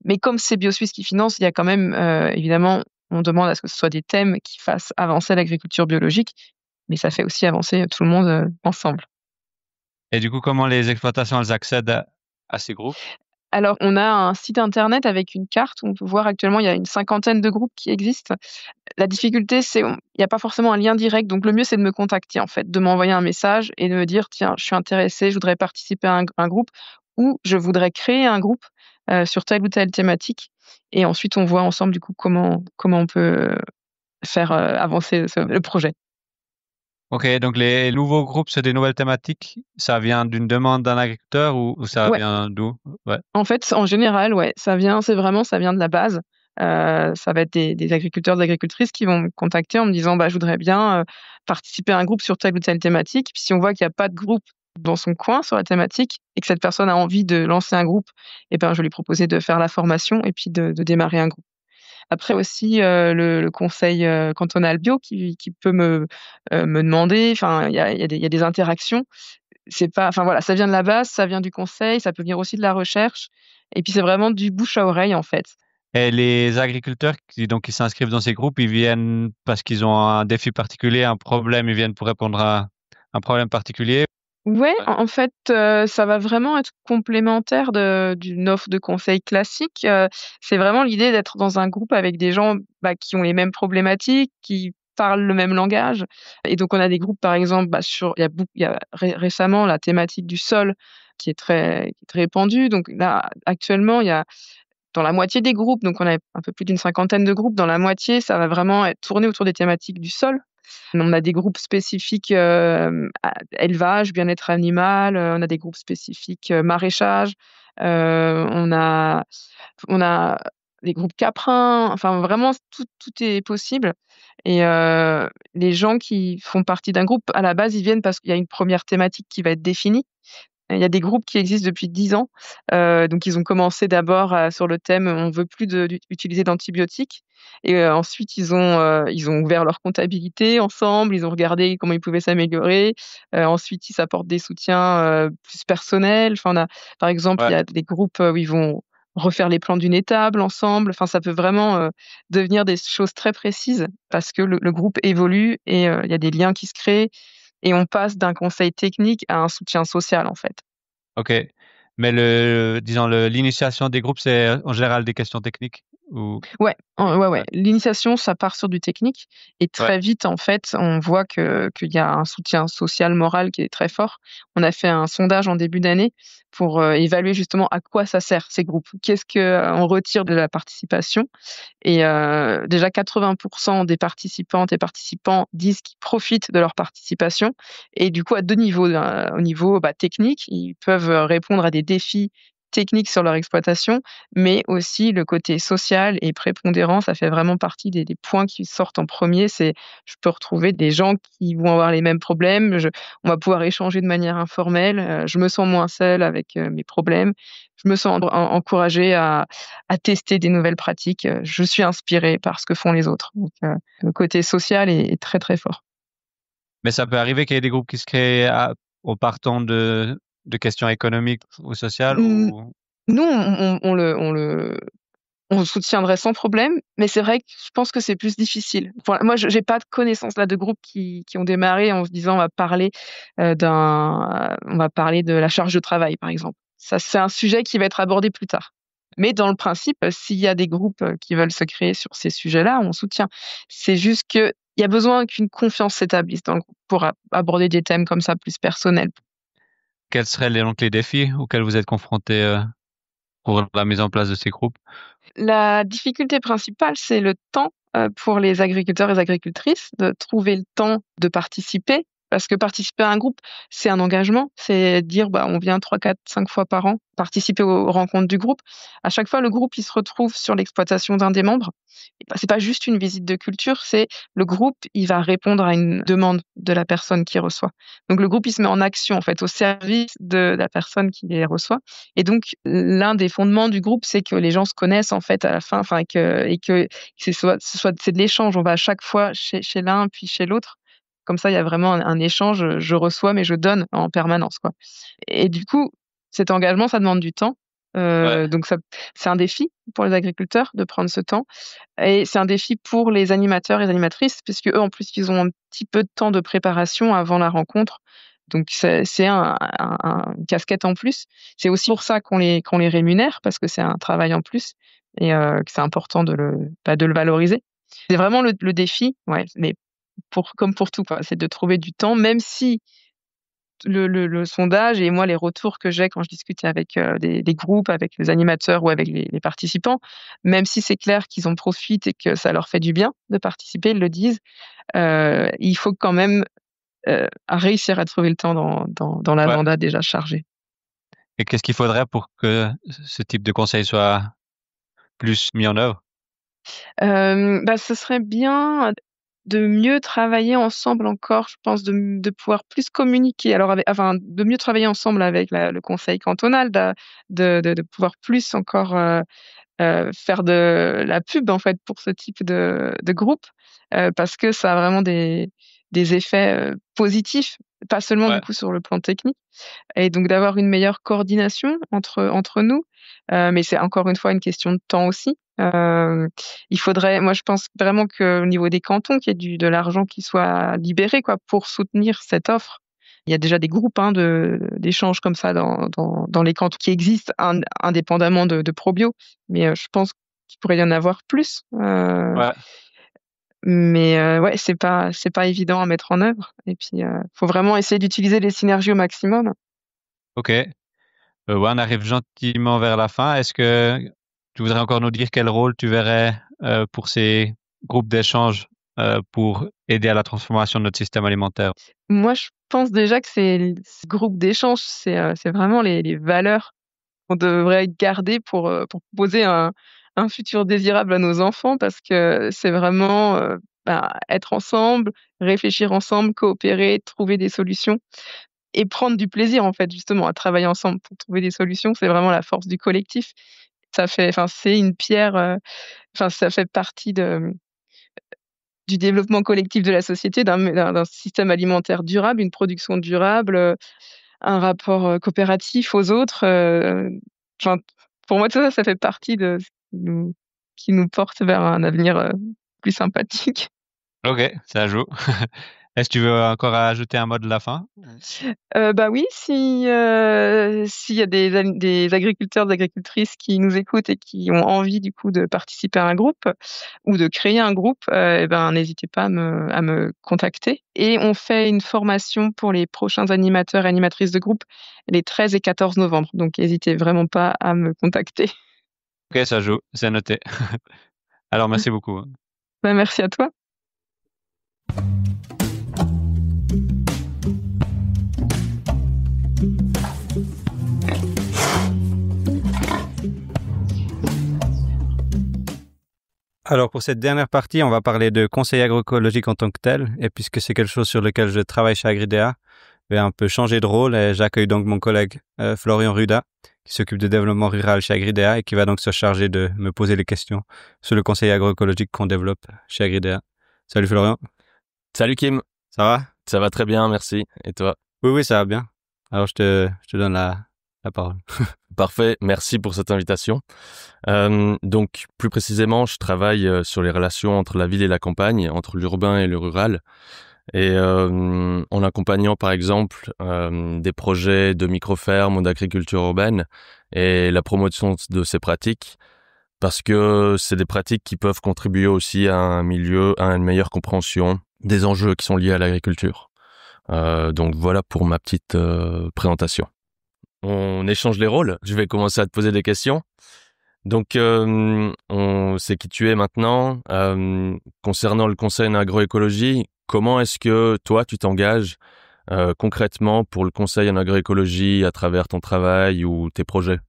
Mais comme c'est BioSuisse qui finance, il y a quand même, évidemment, on demande à ce que ce soit des thèmes qui fassent avancer l'agriculture biologique, mais ça fait aussi avancer tout le monde ensemble. Et du coup, comment les exploitations elles accèdent à ces groupes? Alors, on a un site internet avec une carte où on peut voir actuellement, il y a une cinquantaine de groupes qui existent. La difficulté, c'est il n'y a pas forcément un lien direct, donc le mieux, c'est de me contacter, en fait, de m'envoyer un message et de me dire: «Tiens, je suis intéressé, je voudrais participer à un groupe» ou «Je voudrais créer un groupe sur telle ou telle thématique» et ensuite on voit ensemble, du coup, comment on peut faire avancer le projet. Ok, donc les nouveaux groupes, c'est des nouvelles thématiques. Ça vient d'une demande d'un agriculteur ou ça Ouais. vient d'où? Ouais. En fait, en général, ouais, ça vient de la base. Ça va être des agriculteurs, des agricultrices qui vont me contacter en me disant: «Je voudrais bien, participer à un groupe sur telle ou telle thématique». Puis si on voit qu'il y a pas de groupe dans son coin sur la thématique et que cette personne a envie de lancer un groupe, je vais lui proposer de faire la formation et puis de démarrer un groupe. Après aussi, le conseil, cantonal bio qui peut me demander, enfin, il y a des interactions. C'est pas Enfin voilà, ça vient de la base, ça vient du conseil, ça peut venir aussi de la recherche et puis c'est vraiment du bouche à oreille, en fait. Et les agriculteurs qui s'inscrivent dans ces groupes, ils viennent parce qu'ils ont un défi particulier, un problème, ils viennent pour répondre à un problème particulier. Ouais, Ouais. en fait, ça va vraiment être complémentaire d'une offre de conseil classique. C'est vraiment l'idée d'être dans un groupe avec des gens, qui ont les mêmes problématiques, qui parlent le même langage et donc on a des groupes, par exemple, il y a récemment la thématique du sol qui est très répandue. Donc là, actuellement, il y a dans la moitié des groupes, donc on a un peu plus d'une cinquantaine de groupes, dans la moitié, ça va vraiment être tourné autour des thématiques du sol. On a des groupes spécifiques, élevage, bien-être animal, on a des groupes spécifiques, maraîchage, on a des groupes caprins, enfin vraiment tout est possible et les gens qui font partie d'un groupe, à la base, ils viennent parce qu'il y a une première thématique qui va être définie. Il y a des groupes qui existent depuis 10 ans. Donc ils ont commencé d'abord, sur le thème: «On veut plus utiliser d'antibiotiques» et ensuite ils ont ouvert leur comptabilité ensemble, ils ont regardé comment ils pouvaient s'améliorer. Ensuite ils s'apportent des soutiens, plus personnels. Enfin, par exemple, il Ouais. y a des groupes, où ils vont refaire les plans d'une étable ensemble. Enfin, ça peut vraiment devenir des choses très précises parce que le groupe évolue et il y a des liens qui se créent et on passe d'un conseil technique à un soutien social, en fait. Ok. Mais disons, l'initiation des groupes, c'est en général des questions techniques ou... Ouais, ouais, ouais. Ouais. L'initiation, ça part sur du technique et Ouais. très vite, en fait, on voit qu'il y a un soutien social, moral qui est très fort. On a fait un sondage en début d'année pour évaluer justement à quoi ça sert ces groupes. Qu'est-ce qu'on retire de la participation? Et déjà 80% des participantes et participants disent qu'ils profitent de leur participation et du coup à 2 niveaux, au niveau, technique, ils peuvent, répondre à des défis techniques sur leur exploitation, mais aussi le côté social et prépondérant, ça fait vraiment partie des points qui sortent en premier. C'est je peux retrouver des gens qui vont avoir les mêmes problèmes, on va pouvoir échanger de manière informelle, je me sens moins seule avec, mes problèmes. Je me sens encouragée à tester des nouvelles pratiques. Je suis inspirée par ce que font les autres. Donc, le côté social est très, très fort. Mais ça peut arriver qu'il y ait des groupes qui se créent au partant de questions économiques ou sociales Mmh, ou... nous, on le soutiendrait sans problème, mais c'est vrai que je pense que c'est plus difficile. Enfin, moi, je j'ai pas de connaissance là de groupes qui ont démarré en se disant: on va parler de la charge de travail», par exemple. Ça, c'est un sujet qui va être abordé plus tard. Mais dans le principe, s'il y a des groupes, qui veulent se créer sur ces sujets-là, on soutient. C'est juste qu'il y a besoin qu'une confiance s'établisse dans le groupe pour aborder des thèmes comme ça plus personnels. Quels seraient donc les défis auxquels vous êtes confrontés pour la mise en place de ces groupes? La difficulté principale, c'est le temps, pour les agriculteurs et les agricultrices de trouver le temps de participer. Parce que participer à un groupe, c'est un engagement, c'est dire, on vient 3, 4, 5 fois par an participer aux rencontres du groupe. À chaque fois, le groupe, il se retrouve sur l'exploitation d'un des membres. Et c'est pas juste une visite de culture, c'est le groupe, il va répondre à une demande de la personne qui reçoit. Donc le groupe, il se met en action, en fait, au service de la personne qui les reçoit. Et donc, l'un des fondements du groupe, c'est que les gens se connaissent en fait à la fin, enfin et que c'est de l'échange. On va à chaque fois chez l'un puis chez l'autre. Comme ça, il y a vraiment un échange. Je reçois, mais je donne en permanence, quoi. Et du coup, cet engagement, ça demande du temps. Ouais. Donc ça, c'est un défi pour les agriculteurs de prendre ce temps, et c'est un défi pour les animateurs et les animatrices, puisque eux, en plus, ils ont un petit peu de temps de préparation avant la rencontre. Donc c'est une casquette en plus. C'est aussi pour ça qu'on les rémunère, parce que c'est un travail en plus et que c'est important de le valoriser. C'est vraiment le défi, ouais, mais comme pour tout, quoi, c'est de trouver du temps, même si le sondage et moi, les retours que j'ai quand je discute avec, des groupes, avec les animateurs ou avec les participants, même si c'est clair qu'ils en profitent et que ça leur fait du bien de participer, ils le disent, il faut quand même, réussir à trouver le temps dans Ouais. l'agenda déjà chargé. Et qu'est-ce qu'il faudrait pour que ce type de conseil soit plus mis en œuvre? Ce serait bien de mieux travailler ensemble encore, je pense, de pouvoir plus communiquer. Alors de mieux travailler ensemble avec le conseil cantonal, de pouvoir plus encore, faire de la pub, en fait, pour ce type de groupe, parce que ça a vraiment des effets, positifs, pas seulement du Ouais. coup sur le plan technique. Et donc d'avoir une meilleure coordination entre nous, mais c'est encore une fois une question de temps aussi. Il faudrait, moi je pense vraiment qu'au niveau des cantons, qu'il y ait de l'argent qui soit libéré, quoi, pour soutenir cette offre. Il y a déjà des groupes, hein, d'échanges comme ça dans les cantons qui existent indépendamment de Probio, mais je pense qu'il pourrait y en avoir plus. Ouais. Mais ouais, c'est pas évident à mettre en œuvre et puis, faut vraiment essayer d'utiliser les synergies au maximum. OK. Ouais, on arrive gentiment vers la fin. Est-ce que tu voudrais encore nous dire quel rôle tu verrais pour ces groupes d'échange pour aider à la transformation de notre système alimentaire? Moi, je pense déjà que ce groupe d'échange, c'est vraiment les valeurs qu'on devrait garder pour proposer un futur désirable à nos enfants, parce que c'est vraiment, être ensemble, réfléchir ensemble, coopérer, trouver des solutions et prendre du plaisir, en fait, justement, à travailler ensemble pour trouver des solutions. C'est vraiment la force du collectif. C'est une pierre, ça fait partie du développement collectif de la société, d'un système alimentaire durable, une production durable, un rapport, coopératif aux autres, enfin pour moi, tout ça, ça fait partie de ce qui nous porte vers un avenir plus sympathique. Ok, ça joue. Est-ce que tu veux encore ajouter un mot de la fin? Bah oui, s'il y a des agriculteurs, des agricultrices qui nous écoutent et qui ont envie du coup de participer à un groupe ou de créer un groupe, eh ben n'hésitez pas à me contacter. Et on fait une formation pour les prochains animateurs et animatrices de groupe les 13 et 14 novembre. Donc n'hésitez vraiment pas à me contacter. Ok, ça joue, c'est noté. Alors, merci beaucoup. Bah, merci à toi. Alors pour cette dernière partie, on va parler de conseil agroécologique en tant que tel. Et puisque c'est quelque chose sur lequel je travaille chez Agridea, je vais un peu changer de rôle et j'accueille donc mon collègue Florian Ruda, qui s'occupe de développement rural chez Agridea et qui va donc se charger de me poser les questions sur le conseil agroécologique qu'on développe chez Agridea. Salut Florian. Salut Kim. Ça va? Ça va très bien, merci. Et toi? Oui, ça va bien. Alors je te donne la parole. Parfait, merci pour cette invitation. Donc, plus précisément, je travaille sur les relations entre la ville et la campagne, entre l'urbain et le rural, et en accompagnant par exemple des projets de micro-fermes ou d'agriculture urbaine et la promotion de ces pratiques, parce que c'est des pratiques qui peuvent contribuer aussi à un milieu, à une meilleure compréhension des enjeux qui sont liés à l'agriculture. Donc voilà pour ma petite présentation. On échange les rôles. Je vais commencer à te poser des questions. Donc, on sait qui tu es maintenant. Concernant le conseil en agroécologie, comment est-ce que toi, tu t'engages concrètement pour le conseil en agroécologie à travers ton travail ou tes projets?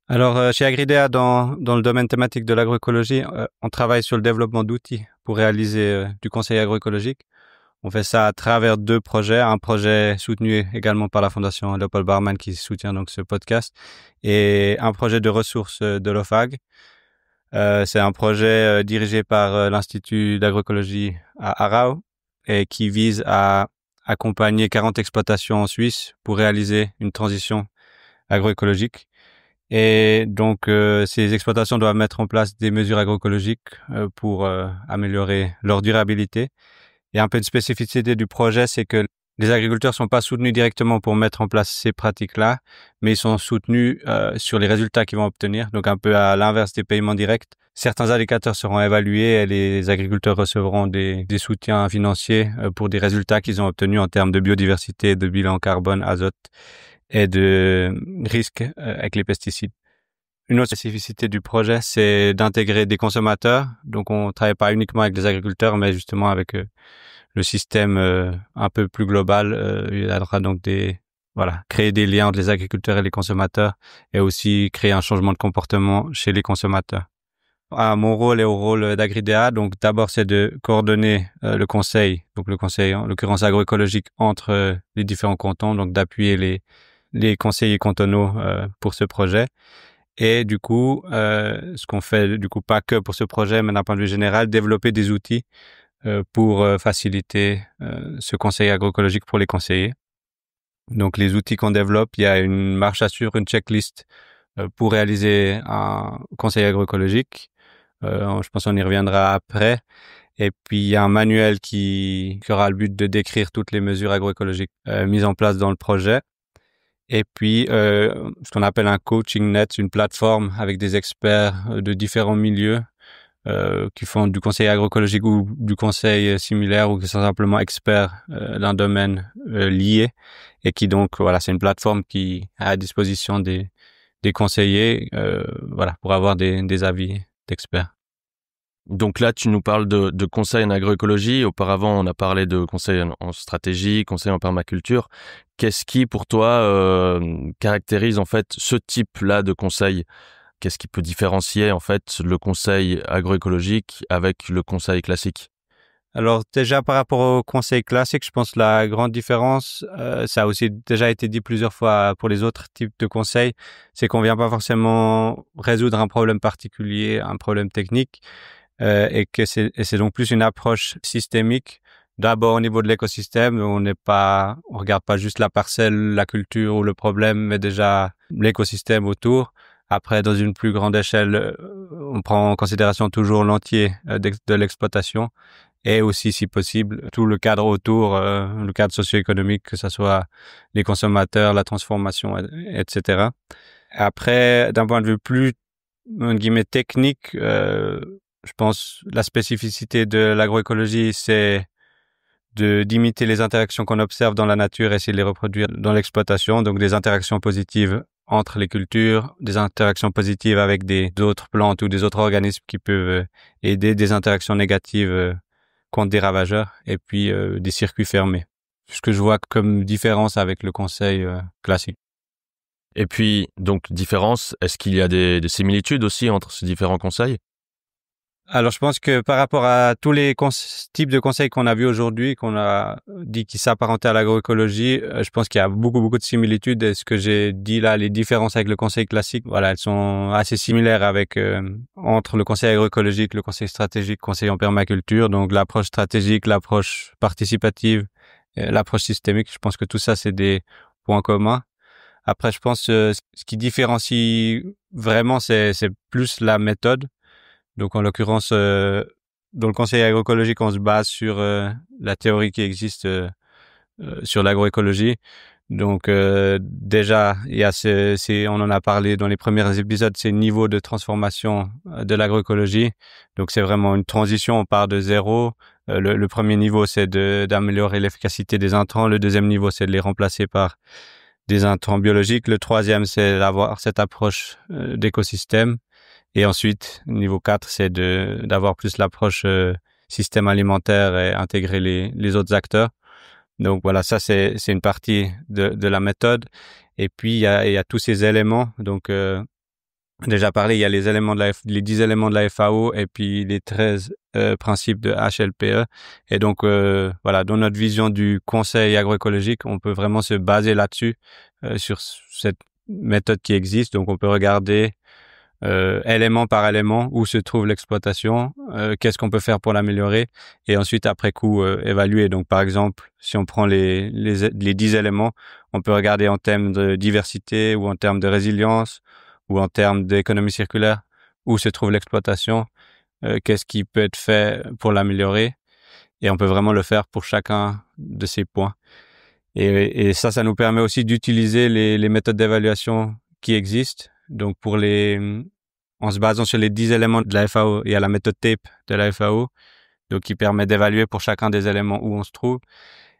Alors, chez Agridea, dans le domaine thématique de l'agroécologie, on travaille sur le développement d'outils pour réaliser du conseil agroécologique. On fait ça à travers 2 projets, un projet soutenu également par la Fondation Léopold Barman qui soutient donc ce podcast et un projet de ressources de l'OFAG. C'est un projet dirigé par l'Institut d'agroécologie à Aarau et qui vise à accompagner 40 exploitations en Suisse pour réaliser une transition agroécologique. Et donc, ces exploitations doivent mettre en place des mesures agroécologiques pour améliorer leur durabilité. Et un peu de spécificité du projet, c'est que les agriculteurs sont pas soutenus directement pour mettre en place ces pratiques-là, mais ils sont soutenus sur les résultats qu'ils vont obtenir. Donc un peu à l'inverse des paiements directs. Certains indicateurs seront évalués et les agriculteurs recevront des soutiens financiers pour des résultats qu'ils ont obtenus en termes de biodiversité, de bilan carbone, azote et de risques avec les pesticides. Une autre spécificité du projet, c'est d'intégrer des consommateurs. Donc, on travaille pas uniquement avec des agriculteurs, mais justement avec le système un peu plus global. Il y aura donc créer des liens entre les agriculteurs et les consommateurs et aussi créer un changement de comportement chez les consommateurs. À mon rôle et au rôle d'Agridea, donc d'abord, c'est de coordonner le conseil en l'occurrence agroécologique entre les différents cantons, donc d'appuyer les conseillers cantonaux pour ce projet. Et du coup, ce qu'on fait, du coup, pas que pour ce projet, mais d'un point de vue général, développer des outils pour faciliter ce conseil agroécologique pour les conseillers. Donc, les outils qu'on développe, il y a une marche à suivre, une checklist pour réaliser un conseil agroécologique. Je pense qu'on y reviendra après. Et puis, il y a un manuel qui aura le but de décrire toutes les mesures agroécologiques mises en place dans le projet. Et puis, ce qu'on appelle un coaching net, une plateforme avec des experts de différents milieux qui font du conseil agroécologique ou du conseil similaire ou qui sont simplement experts d'un domaine lié et qui donc, voilà, c'est une plateforme qui est à disposition des conseillers, pour avoir des avis d'experts. Donc là, tu nous parles de conseil en agroécologie. Auparavant, on a parlé de conseil en stratégie, conseil en permaculture. Qu'est-ce qui, pour toi, caractérise en fait ce type-là de conseil? Qu'est-ce qui peut différencier en fait le conseil agroécologique avec le conseil classique? Alors déjà par rapport au conseil classique, je pense que la grande différence, ça a aussi déjà été dit plusieurs fois pour les autres types de conseils, c'est qu'on vient pas forcément résoudre un problème particulier, un problème technique. Et c'est donc plus une approche systémique. D'abord au niveau de l'écosystème, on regarde pas juste la parcelle, la culture ou le problème, mais déjà l'écosystème autour, Après, dans une plus grande échelle, on prend en considération toujours l'entier de l'exploitation et aussi, si possible, tout le cadre autour, le cadre socio-économique, que ce soit les consommateurs, la transformation, etc. Après, d'un point de vue plus, en guillemets, technique, je pense la spécificité de l'agroécologie, c'est d'imiter les interactions qu'on observe dans la nature et essayer de les reproduire dans l'exploitation. Donc, des interactions positives entre les cultures, des interactions positives avec des autres plantes ou des autres organismes qui peuvent aider, des interactions négatives contre des ravageurs, et puis des circuits fermés. Ce que je vois comme différence avec le conseil classique. Et puis, donc, différence, est-ce qu'il y a des similitudes aussi entre ces différents conseils? Alors, je pense que par rapport à tous les types de conseils qu'on a vus aujourd'hui, qu'on a dit qui s'apparentaient à l'agroécologie, je pense qu'il y a beaucoup de similitudes. Et ce que j'ai dit là, les différences avec le conseil classique, voilà, elles sont assez similaires avec entre le conseil agroécologique, le conseil stratégique, le conseil en permaculture. Donc, l'approche stratégique, l'approche participative, l'approche systémique. Je pense que tout ça, c'est des points communs. Après, je pense ce qui différencie vraiment, c'est plus la méthode. Donc, en l'occurrence, dans le conseil agroécologique, on se base sur la théorie qui existe sur l'agroécologie. Donc, déjà, il y a on en a parlé dans les premiers épisodes, ces niveaux de transformation de l'agroécologie. Donc, c'est vraiment une transition. On part de zéro. Le premier niveau, c'est d'améliorer l'efficacité des intrants. Le deuxième niveau, c'est de les remplacer par des intrants biologiques. Le troisième, c'est d'avoir cette approche d'écosystème. Et ensuite, niveau 4, c'est d'avoir plus l'approche système alimentaire et intégrer les autres acteurs. Donc voilà, ça c'est une partie de la méthode. Et puis il y a tous ces éléments. Donc déjà parlé, il y a les éléments les 10 éléments de la FAO et puis les 13 principes de HLPE. Et donc voilà, dans notre vision du conseil agroécologique, on peut vraiment se baser là-dessus sur cette méthode qui existe. Donc on peut regarder élément par élément où se trouve l'exploitation, qu'est-ce qu'on peut faire pour l'améliorer, et ensuite après coup évaluer. Donc par exemple, si on prend les 10 éléments, on peut regarder en termes de diversité ou en termes de résilience ou en termes d'économie circulaire où se trouve l'exploitation, qu'est-ce qui peut être fait pour l'améliorer, et on peut vraiment le faire pour chacun de ces points. Et ça nous permet aussi d'utiliser les méthodes d'évaluation qui existent. Donc en se basant sur les 10 éléments de la FAO, il y a la méthode TAPE de la FAO, donc qui permet d'évaluer pour chacun des éléments où on se trouve.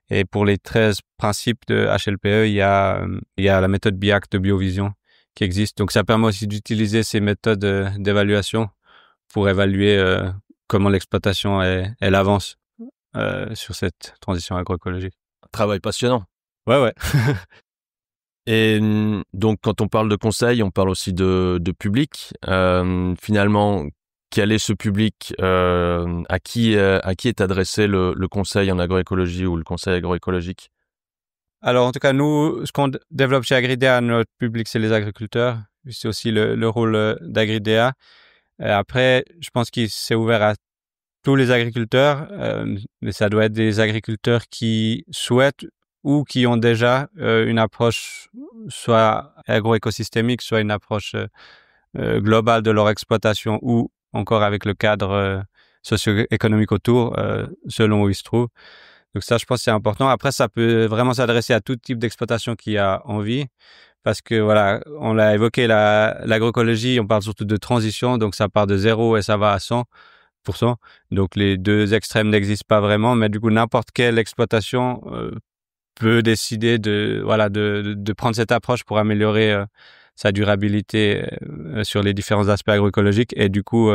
Et pour les 13 principes de HLPE, il y a la méthode BIAC de Biovision qui existe. Donc ça permet aussi d'utiliser ces méthodes d'évaluation pour évaluer comment l'exploitation elle avance sur cette transition agroécologique. Travail passionnant. Ouais. Et donc, quand on parle de conseil, on parle aussi de public. Finalement, quel est ce public à qui est adressé le conseil en agroécologie ou le conseil agroécologique? Alors, en tout cas, nous, ce qu'on développe chez Agridea, notre public, c'est les agriculteurs. C'est aussi le rôle d'Agridea. Après, je pense qu'il s'est ouvert à tous les agriculteurs, mais ça doit être des agriculteurs qui souhaitent ou qui ont déjà une approche soit agroécosystémique, soit une approche globale de leur exploitation, ou encore avec le cadre socio-économique autour, selon où ils se trouvent. Donc ça, je pense que c'est important. Après, ça peut vraiment s'adresser à tout type d'exploitation qui a envie, parce que voilà, on l'a évoqué, l'agroécologie, on parle surtout de transition, donc ça part de 0 et ça va à 100%. Donc les deux extrêmes n'existent pas vraiment, mais du coup, n'importe quelle exploitation peut décider de prendre cette approche pour améliorer sa durabilité sur les différents aspects agroécologiques. Et du coup,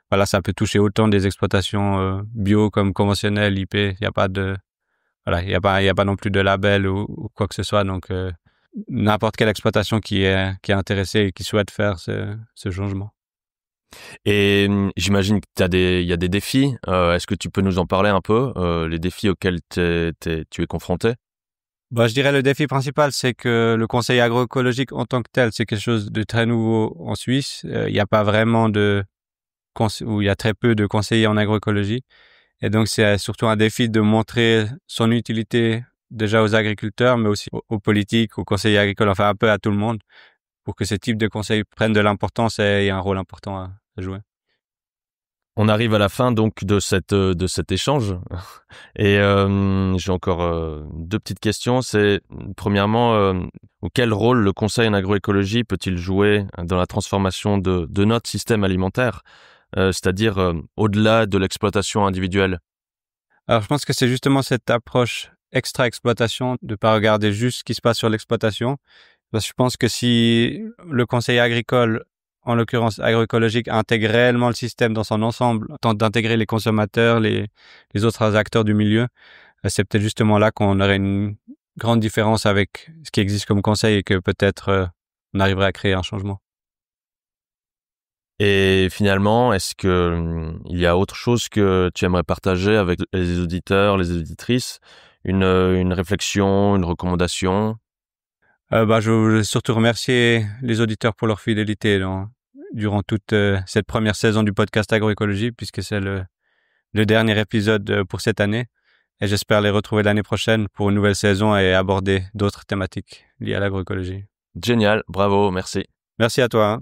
voilà, ça peut toucher autant des exploitations bio comme conventionnelles, IP. Il y a pas non plus de label ou quoi que ce soit. Donc, n'importe quelle exploitation qui est intéressée et qui souhaite faire ce changement. Et j'imagine qu'il y a des défis. Est-ce que tu peux nous en parler un peu, les défis auxquels tu es confronté? Je dirais le défi principal, c'est que le conseil agroécologique en tant que tel, c'est quelque chose de très nouveau en Suisse. Il n'y a pas vraiment ou il y a très peu de conseillers en agroécologie. Et donc, c'est surtout un défi de montrer son utilité déjà aux agriculteurs, mais aussi aux politiques, aux conseillers agricoles, enfin un peu à tout le monde. pour que ce type de conseils prennent de l'importance et aient un rôle important à jouer. On arrive à la fin donc de cet échange et j'ai encore 2 petites questions. C'est premièrement, quel rôle le conseil en agroécologie peut-il jouer dans la transformation de notre système alimentaire, c'est-à-dire au-delà de l'exploitation individuelle? Alors, je pense que c'est justement cette approche extra-exploitation, de pas regarder juste ce qui se passe sur l'exploitation. Parce que je pense que si le conseil agricole, en l'occurrence agroécologique, intègre réellement le système dans son ensemble, tente d'intégrer les consommateurs, les autres acteurs du milieu, c'est peut-être justement là qu'on aurait une grande différence avec ce qui existe comme conseil et que peut-être on arriverait à créer un changement. Et finalement, est-ce que il y a autre chose que tu aimerais partager avec les auditeurs, les auditrices? Une réflexion, une recommandation? Je veux surtout remercier les auditeurs pour leur fidélité durant toute cette première saison du podcast Agroécologie, puisque c'est le dernier épisode pour cette année. Et j'espère les retrouver l'année prochaine pour une nouvelle saison et aborder d'autres thématiques liées à l'agroécologie. Génial, bravo, merci. Merci à toi.